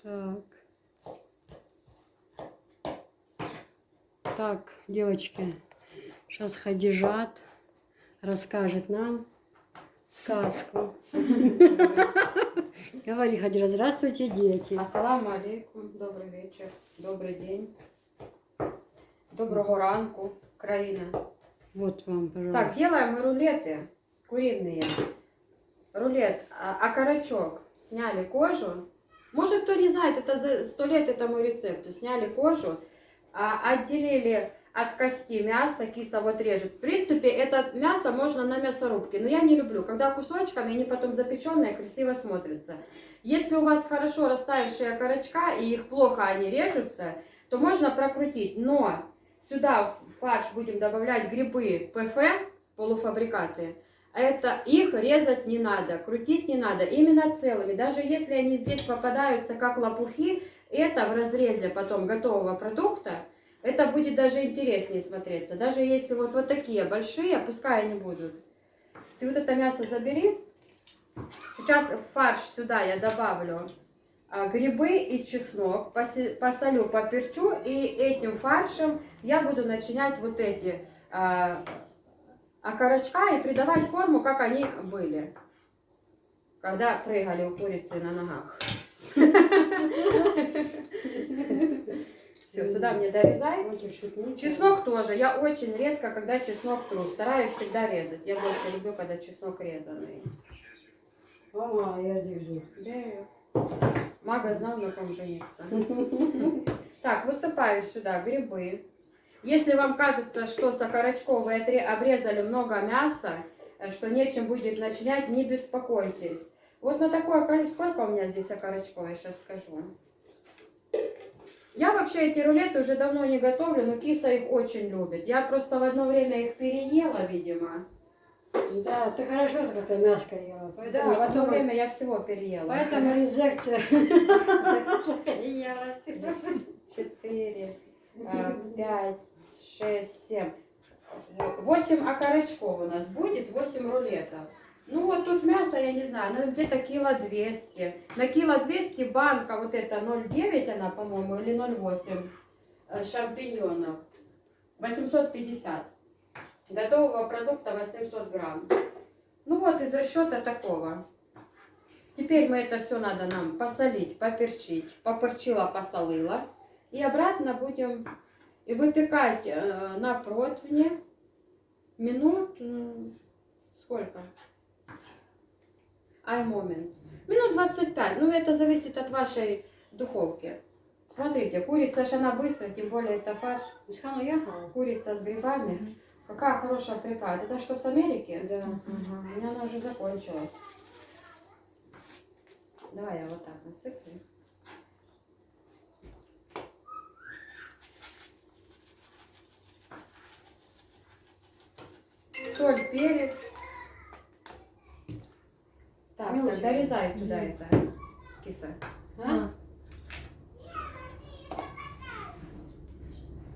Так. Так, девочки, сейчас Хадижат расскажет нам сказку. Говори, Хадижа, здравствуйте, дети. Ассаламу алейкум, добрий вечір, добрий день, доброго ранку, країна. Вот вам, пожалуйста. Так, делаем мы рулеты куриные. Рулет, окорочок. Сняли кожу. Может, кто не знает, это за 100 лет этому рецепту. Сняли кожу, отделили от кости мясо, киса вот режет. В принципе, это мясо можно на мясорубке, но я не люблю. Когда кусочками, они потом запеченные, красиво смотрятся. Если у вас хорошо растаявшие окорочка и их плохо они режутся, то можно прокрутить. Но сюда в фарш будем добавлять грибы ПФ, полуфабрикаты. Это их резать не надо, крутить не надо, именно целыми. Даже если они здесь попадаются как лопухи, это в разрезе потом готового продукта, это будет даже интереснее смотреться. Даже если вот такие большие, пускай они будут. Ты вот это мясо забери. Сейчас в фарш сюда я добавлю грибы и чеснок, посолю, поперчу, и этим фаршем я буду начинять вот эти окорочка и придавать форму, как они были, когда прыгали у курицы на ногах. Все, сюда мне дорезай. Чеснок тоже. Я очень редко, когда чеснок тру. Стараюсь всегда резать. Я больше люблю, когда чеснок резанный. Мама, я держу. Мага знал, на ком жениться. Так, высыпаю сюда грибы. Если вам кажется, что с окорочков вы обрезали много мяса, что нечем будет начинять, не беспокойтесь. Вот на такое количество, сколько у меня здесь окорочков, я сейчас скажу. Я вообще эти рулеты уже давно не готовлю, но киса их очень любит. Я просто в одно время их переела, видимо. Да, ты хорошо такое мяско ела. Да, в одно время я всего переела. Поэтому инжекция. Переела всего. 4, 5, 6, 7. 8 окорочков у нас будет, 8 рулетов. Ну вот тут мясо, я не знаю, ну где-то кило 200. На кило 200 банка вот это 0,9 она, по-моему, или 0,8 шампиньонов. 850. Готового продукта 800 грамм. Ну вот из расчета такого. Теперь мы это все надо нам посолить, поперчить. Поперчила, посолила. И обратно будем выпекать на противне минут, сколько? Момент. Минут 25. Ну, это зависит от вашей духовки. Смотрите, курица ж она быстро, тем более это фарш. Мишхан уехала? Курица с грибами. Какая хорошая приправа. Это что, с Америки? Да. У меня она уже закончилась. Давай я вот так насыплю. Соль, перец. Так, так, дорезай туда это, киса. А?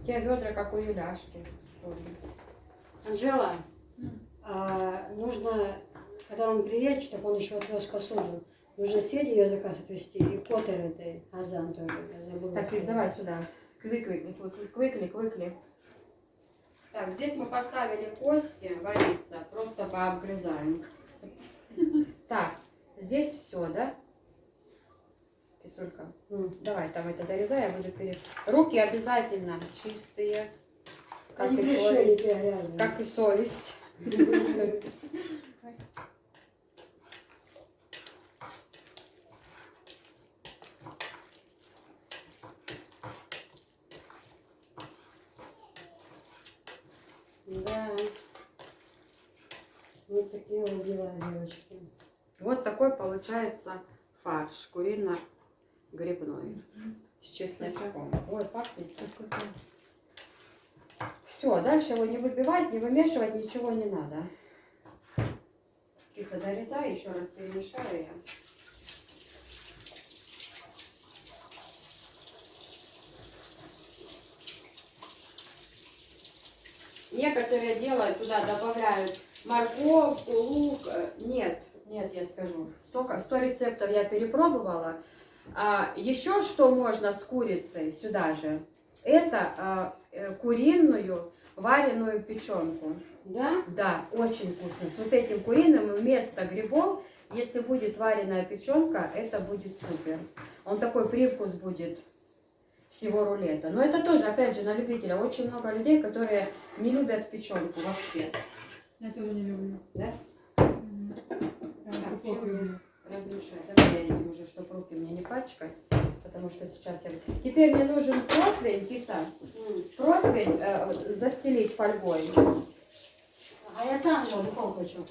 У тебя ведра, как у Юляшки. Анжела, нужно, когда он приедет, чтобы он еще отвез посуду, нужно Седе ее заказ отвезти, и Коттер этой, Азан тоже, я забыла. Так, Лиз, давай сюда. Квикли. Так, здесь мы поставили кости вариться, просто пообгрызаем. Так, здесь все, да? Кисулька, давай там это дорезай, я буду Руки обязательно чистые, как и совесть. Как и совесть. Да. Вот такие вот дела, девочки. Вот такой получается фарш курино-грибной с чесночком. Ой, пахнет вкусно. Все, дальше его не выбивать, не вымешивать, ничего не надо. Киса, дорезай, еще раз перемешаю я. Некоторые делают, туда добавляют морковку, лук. Нет, я скажу. 100 рецептов я перепробовала. Еще что можно с курицей сюда же? Это куриную вареную печенку. Да? Да, очень вкусно. С вот этим куриным вместо грибов, если будет вареная печенка, это будет супер. Он такой привкус будет всего рулета. Но это тоже, опять же, на любителя. Очень много людей, которые не любят печенку вообще. Я тоже не люблю. Да? Я Так, пупок чем люблю. размешать? Давай я этим уже, чтобы руки мне не пачкать. Потому что сейчас я... Теперь мне нужен противень, киса. Противень застелить фольгой. А я сам його духовку хочу.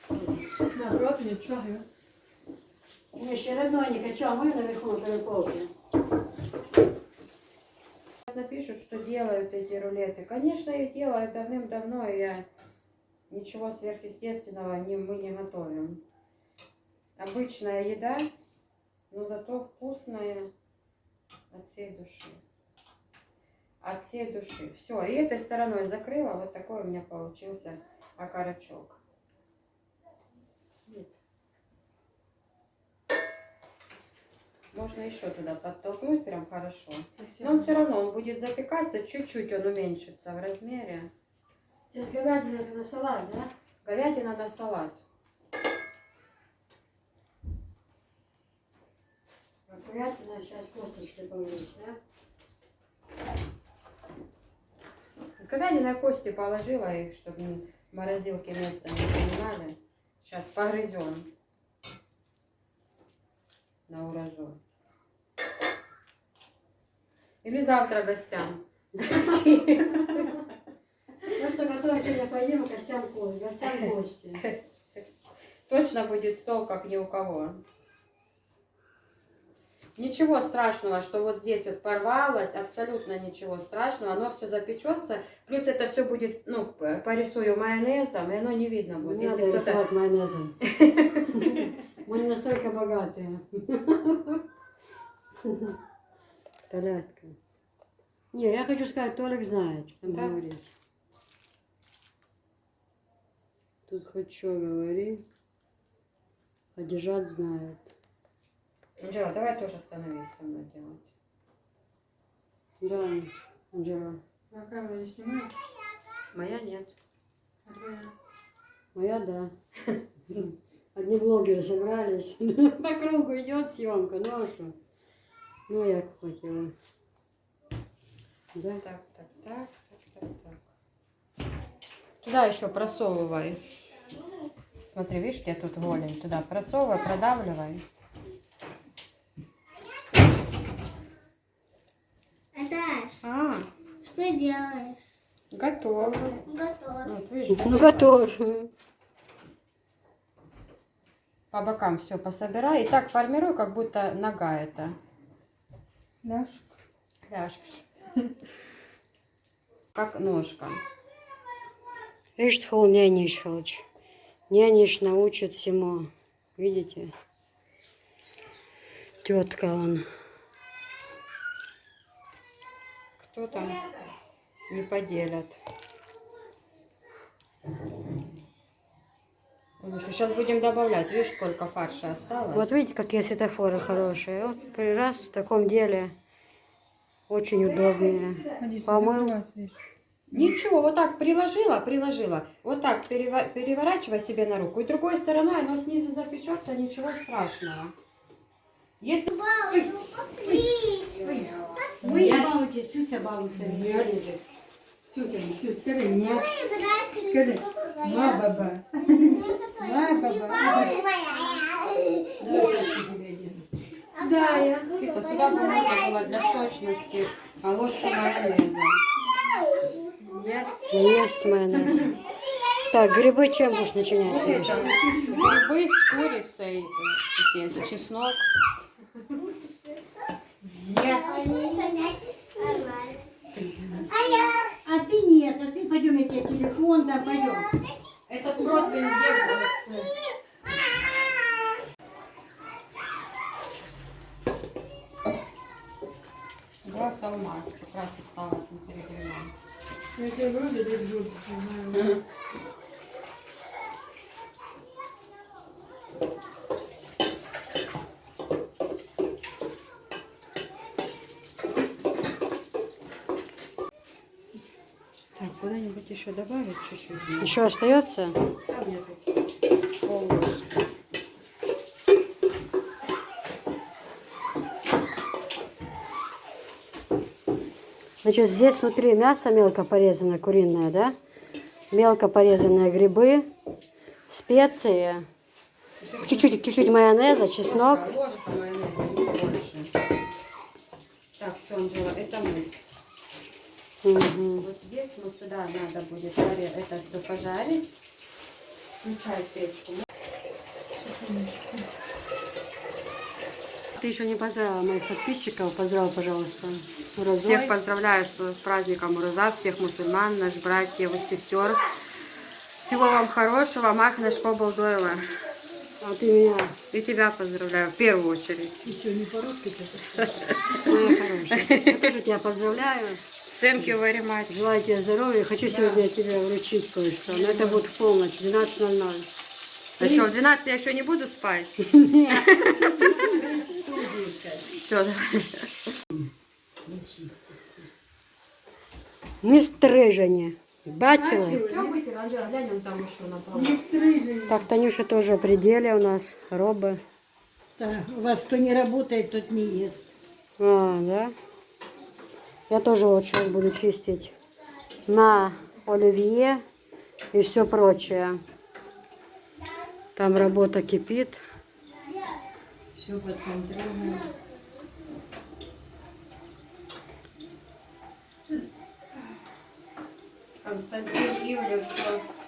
На противне чаю. Мне ще родненько, что, мы наверху на переполке. Напишут, что делают эти рулеты. Конечно, их делают давным-давно, и я ничего сверхъестественного мы не готовим. Обычная еда, но зато вкусная от всей души. От всей души. Все, и этой стороной закрыла. Вот такой у меня получился окорочок. Видите? Можно еще туда подтолкнуть прям хорошо. Но он все равно, он будет запекаться, чуть-чуть он уменьшится в размере. Здесь говядина это на салат, да? Говядина на салат. Говядина, сейчас косточки появились, да? С говядиной кости положила их, чтобы в морозилке место не занимали. Сейчас погрызем на уразу. Или завтра гостям. Ну что, готовить необходимо гостям кости. Гостям кости. Точно будет стол, как ни у кого. Ничего страшного, что вот здесь вот порвалось, абсолютно ничего страшного. Оно все запечется. Плюс это все будет, ну, порисую майонезом, и оно не видно будет. Не Если надо кто-то... рисовать майонезом. Мы не настолько богатые. Толятка. Не, я хочу сказать, Толик знает, что там Да? говорит. Тут хоть что говори, а держать знает. Анжела, давай тоже становись со мной делать. Да, Анжела. А камера не снимает? Моя нет. А твоя? Моя, да. Одни блогеры собрались. По кругу идет съемка. Ну а что? Ну я как хотела. Да? Так. Туда еще просовывай. Смотри, видишь, я тут голень. Туда просовывай, продавливай. Наташ, что делаешь? Готово. Готово. Вот, видишь, Ну готов. по бокам все пособирай. И так формируй, как будто нога это. Ляжка. Ляжка. Как ножка. Видишь, хол нянич хочешь. Нянич научит всему. Видите? Тетка он. Кто там не поделят. Ну что, сейчас будем добавлять. Видишь, сколько фарша осталось? Вот видите, какие светофоры хорошие. Вот при раз в таком деле очень удобные. Ходи, Помыл. закрываться, видишь. Ничего, вот так приложила. Вот так переворачивай себе на руку. И другой стороной оно снизу запечется, ничего страшного. Если... Вы балуетесь, Сюся балуется. Сюся, Сюся, скажи, нет. Скажи, ма-баба. Да, я. Киса, сюда бы можно было для сочности ложку майонеза. Нет. Есть майонез. Так, грибы чем будешь Вот начинять? это, грибы с курицей, здесь чеснок. Нет. А ты нет, а ты пойдем, я тебе телефон, да, пойдем. Этот противень делается. Глаз алмаз, как раз осталось на перегревании. Я тебе вроде держу, не знаю. куда-нибудь еще добавить чуть-чуть? Еще остается? Там нет. Полложки. Значит, здесь, смотри, мясо мелко порезанное, куриное, да? Мелко порезанные грибы, специи, чуть-чуть майонеза, чеснок. Ложка майонеза, не больше. Так, все, Анжела, это мы. Мгм. Вот здесь вот сюда надо будет это все пожарить. Включай печку. Ты еще не поздравила моих подписчиков. Поздравь, пожалуйста. Уразой. Всех поздравляю с праздником Ураза, всех мусульман, наших братьев и сестер. Всего вам хорошего, Махнашко Балдоева. А ты меня, И тебя поздравляю в первую очередь. Ты что, не по-русски-то? моя хорошая. Я тоже тебя поздравляю. Thank you very much. Желаю тебе здоровья. Хочу сегодня тебе вручить кое-что. Но это будет в полночь, 12:00. А что, в 12 я еще не буду спать? Все, давай. Не стрижені. Бачили? Все вытер, Анжела, глянь, он там еще на полу. Не стрижень. Так, Танюша тоже в пределе у нас. Робы. Да, у вас кто не работает, тот не ест. А, да? Я тоже вот сейчас буду чистить на оливье и все прочее. Там работа кипит. Все под контролем. Константин Ивлев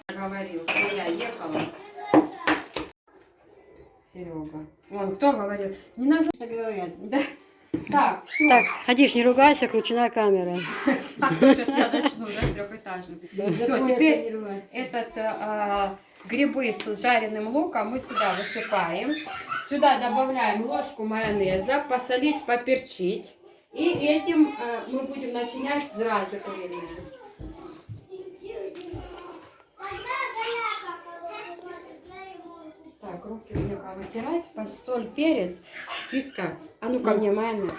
говорил, что я ехала. Серега. Вон, кто говорил? Не надо, что говорят. Да? Так, все. Так, ходишь, не ругайся, включена камера. Сейчас я начну, да, трехэтажным. Все, теперь грибы с жареным луком мы сюда высыпаем. Сюда добавляем ложку майонеза, посолить, поперчить. И этим мы будем начинять зразы куриные. Так, руки мне повытирать, соль, перец, киска. А ну ко мне майонез.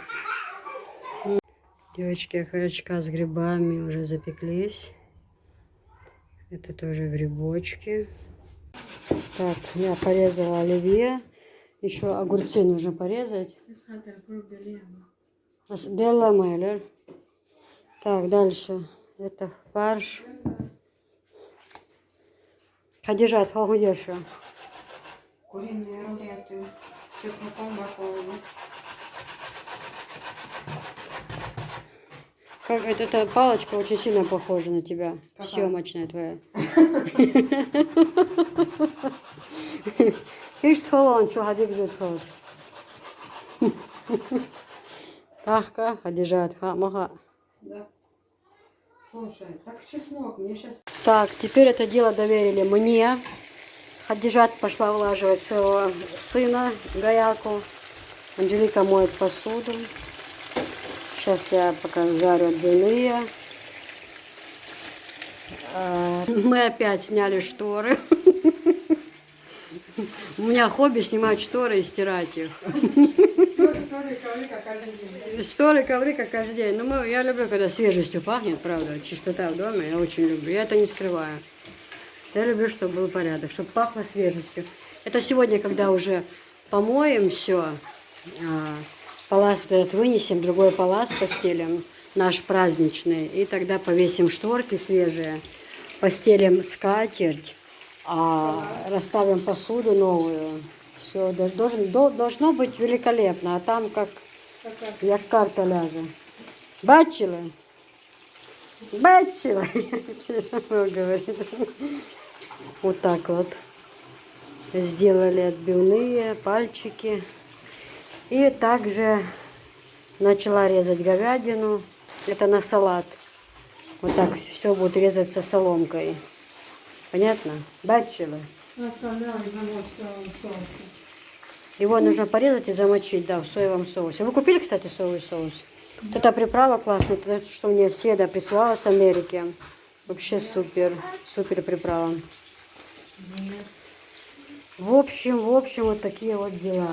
Девочки, окорочка с грибами уже запеклись. Это тоже грибочки. Так, я порезала оливье. Еще огурцы нужно порезать. Делла Меллер. Так, дальше. Это фарш. Хадижат, хагудеша. Куриные рулеты с чесноком баковым. Как эта палочка очень сильно похожа на тебя. Какая? Съемочная твоя. Ишь, холон, что хадик зуд холод. Тахка, хадижат, мага. Да. Слушай, так чеснок, мне сейчас... Так, теперь это дело доверили мне. Хадижат пошла улаживать своего сына, Гаяку. Анжелика моет посуду. Сейчас я пока жарю отбивные. Мы опять сняли шторы. У меня хобби снимать шторы и стирать их. Шторы, ковры, как каждый день. Но я люблю, когда свежестью пахнет, правда. Чистота в доме, я очень люблю. Я это не скрываю. Я люблю, чтобы был порядок, чтобы пахло свежестью. Это сегодня, когда уже помоем все, палас этот вынесем, другой палас постелим, наш праздничный, и тогда повесим шторки свежие, постелим скатерть, расставим посуду новую. Все должно быть великолепно, а там как карта ляже. Бачили? Бачили? Говорит. Вот так вот. Сделали отбивные, пальчики. И также начала резать говядину. Это на салат. Вот так все будет резаться соломкой. Понятно? Бачили? Его нужно порезать и замочить, да, в соевом соусе. Вы купили, кстати, соевый соус? Вот эта приправа классная, это что мне Седа прислала с Америки. Вообще супер, супер приправа. В общем, вот такие вот дела.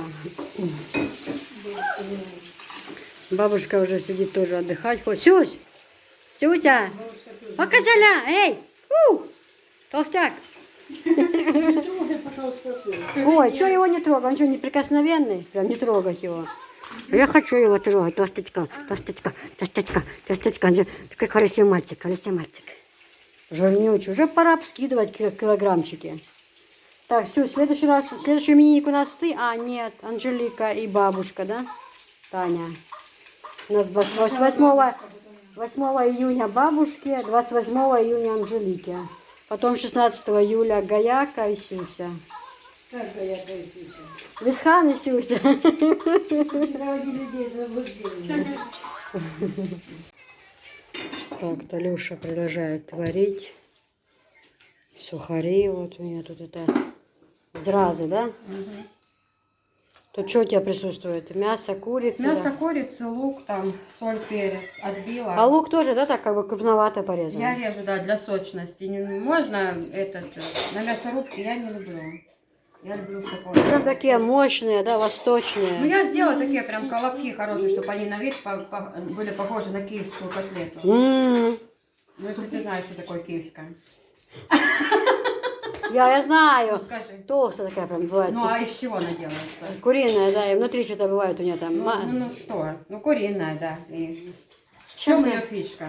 Бабушка уже сидит тоже отдыхать. Сюсь! Сюся! Показаля, эй! Фу! Толстяк! Не трогай, пока успокоится. Ой, что его не трогать? Он что, неприкосновенный? Прям не трогать его. Я хочу его трогать, толстячка, толстячка, толстячка, толстячка. Он же такой хороший мальчик, хороший мальчик. Жирнючий. Уже пора скидывать килограммчики. Так, все, следующий именинник у нас ты. А, нет, Анжелика и бабушка, да? Таня. У нас 8 июня бабушке, 28 июня Анжелике. Потом 16 июля Гаяка и Сюся. Как я красився. Висхан и Сюся. Проводи людей в заблуждение. Так, Талюша продолжает творить. Сухари, вот у нее тут это зразы, да? Тут что у тебя присутствует? Мясо, курица? Мясо, Да? курицы, лук, там, соль, перец, отбила. А лук тоже, да, так как бы крупновато порезан? Я режу, да, для сочности. Можно на мясорубке я не люблю. Я люблю, чтобы... Прям такие мощные, да, Ну, восточные. я сделала такие прям колобки хорошие, чтобы они на вид были похожи на киевскую котлету. Ну, если ты знаешь, что такое киевская. Я знаю. Ну, скажи. Толстая такая прям бывает. Ну, а из чего она делается? Куриная, да, и внутри что-то бывает у нее там. Ну что? Ну, куриная, да. И... В чем ее фишка?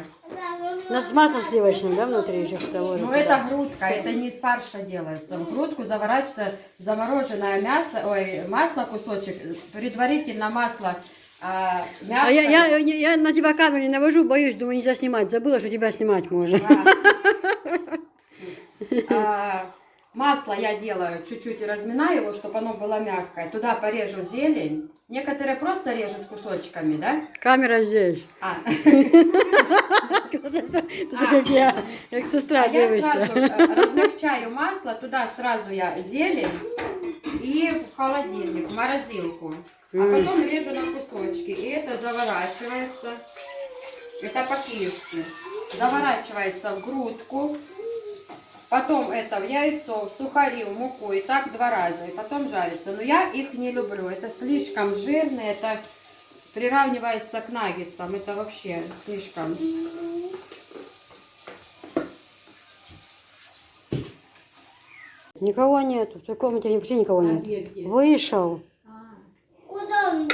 С маслом сливочным, да, внутри еще что-то ложат. Ну, это грудка, это не из фарша делается. В грудку заворачивается замороженное мясо, масло кусочек, предварительно масло, мясо. А я на тебя камеру не навожу, боюсь, думаю, нельзя снимать. Забыла, что тебя снимать можно. Масло я делаю, чуть-чуть разминаю его, чтобы оно было мягкое. Туда порежу зелень. Некоторые просто режут кусочками, да? Камера здесь. Тут как я, как сестра, Я сразу дивишься. размягчаю масло, туда сразу я зелень и в холодильник, в морозилку. А потом режу на кусочки. И это заворачивается. Это по-киевски. Заворачивается в грудку. Потом это в яйцо, в сухари, в муку. И так 2 раза. И потом жарится. Но я их не люблю. Это слишком жирные. Это приравнивается к наггетсам. Это вообще слишком. Никого нету. В той комнате вообще никого нет. где? Вышел. Куда он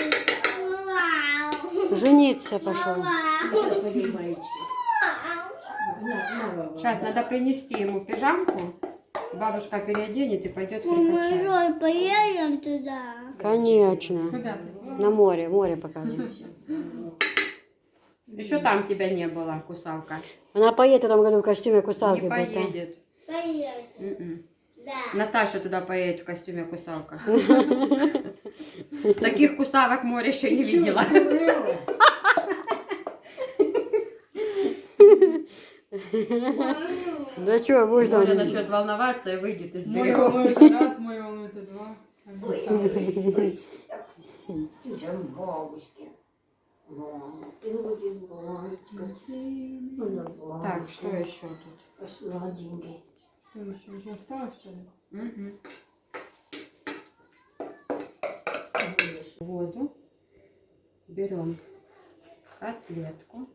Вау. Жениться пошел. Сейчас поднимайте. Сейчас надо принести ему пижамку. Бабушка переоденет и пойдет Мы прикачать. Жой, поедем туда. Конечно. На море. Море показывает. Еще там тебя не было, кусалка. Она поедет в этом году в костюме кусалки. Не будет, да? поедет. Поедем. М-м. Да. Наташа туда поедет в костюме кусалка. Таких кусавок море еще не видела. Да что, будешь там? Море начнет волноваться и выйдет из Море берегов. волнуется раз, море волнуется два. Так, что еще тут? Что еще осталось, что ли? Мгм. Воду. Берем котлетку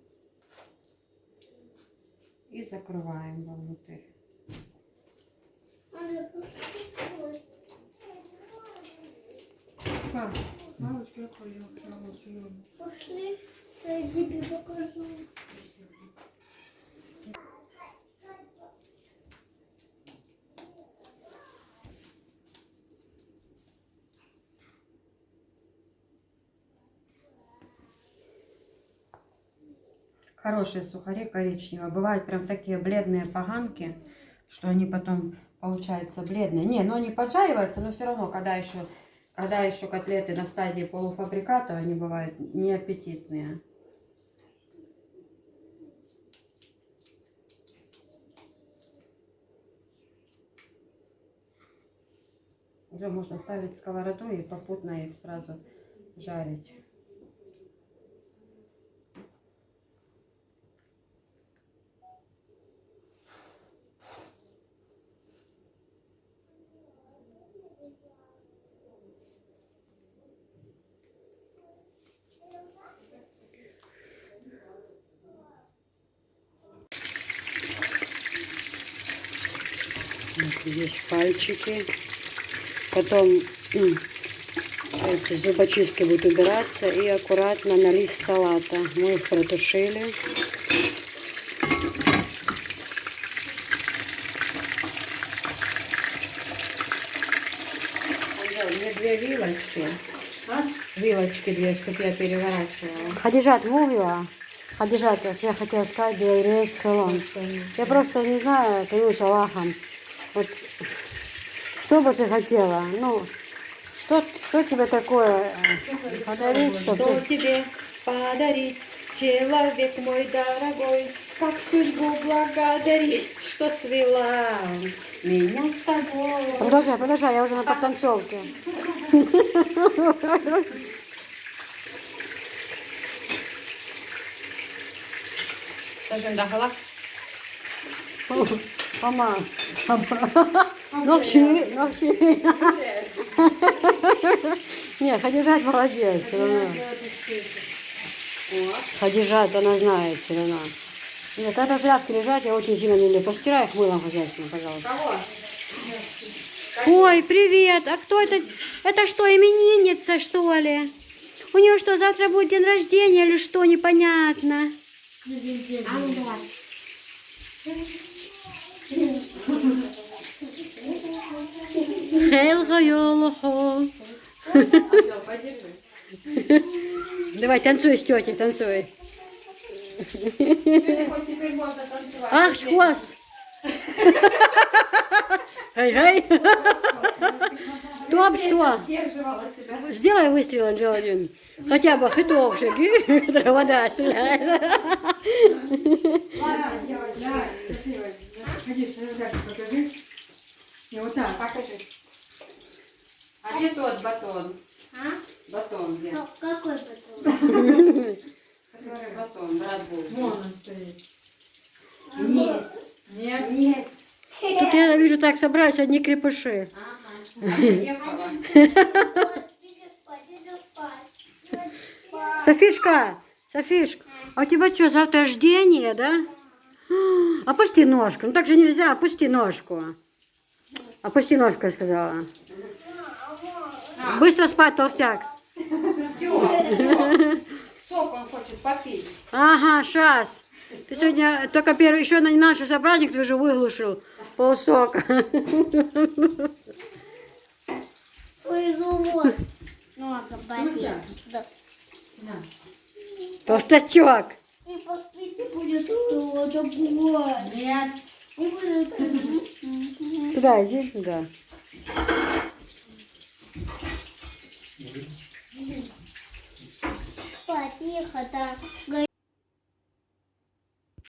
и закрываем вовнутрь. Так, мамочка, я поехала. Пошли, я тебе покажу. Хорошие сухари коричневые. Бывают прям такие бледные поганки, что они потом получаются бледные. Не, но они поджариваются, но все равно, когда еще котлеты на стадии полуфабриката, они бывают неаппетитные. Уже можно ставить сковороду и попутно их сразу жарить. Здесь пальчики. Потом эти зубочистки будут убираться и аккуратно на лист салата. Мы их протушили. Мне 2 вилочки. Вилочки 2, чтобы я переворачивала. Хадижат, Вовьева. Хадижат, я хотела сказать, Белорез Хелон. Я просто не знаю, клянусь Аллахом. Вот, что бы ты хотела? Ну, что тебе такое подарить? Что тебе подарить, человек мой дорогой? Как судьбу благодарить, что свела меня с тобой. Продолжай, я уже на подтанцовке. Сажен дахала. Мама. Ногти. Не, Хадижат молодец все равно. Хадижат, она знает все равно. Нет, это тряпки лежат, я очень сильно не люблю. Постирай их мылом хозяйственным, пожалуйста. Ой, привет! А кто это? Это что, именинница, что ли? У нее что, завтра будет день рождения или что? Непонятно. Давай, танцуй с тетей, танцуй. Теперь можно танцевать. Ах, шхвост! Ай-ай! Топ, что? Сдерживала себя. Сделай выстрел, Анжела. Хотя бы хитовшик, которая вода стреляет. Ладно, девочки. Ходи, так покажи. И вот так. Покажи. А где тот батон? А? Батон где? Какой потом? Который батон, брат был. Вон он стоит. Нет. Нет. Нет. Тут я вижу, так собрались одни крепыши. Ага. Поехала. Иди спать. Софишка, а у тебя что, завтра рождение, да? Опусти ножку. Ну так же нельзя, опусти ножку. Опусти ножку, я сказала. Быстро спать, толстяк. Сок он хочет попить. Ага, сейчас. Ты сегодня только первый, еще не начался праздник, ты уже выглушил полсока. Свой живот. Ну-ка, Люся. Да. Сюда. Толстячок. И попить будет что-то такое. Нет. И будет... Туда иди, сюда. Тихо, так.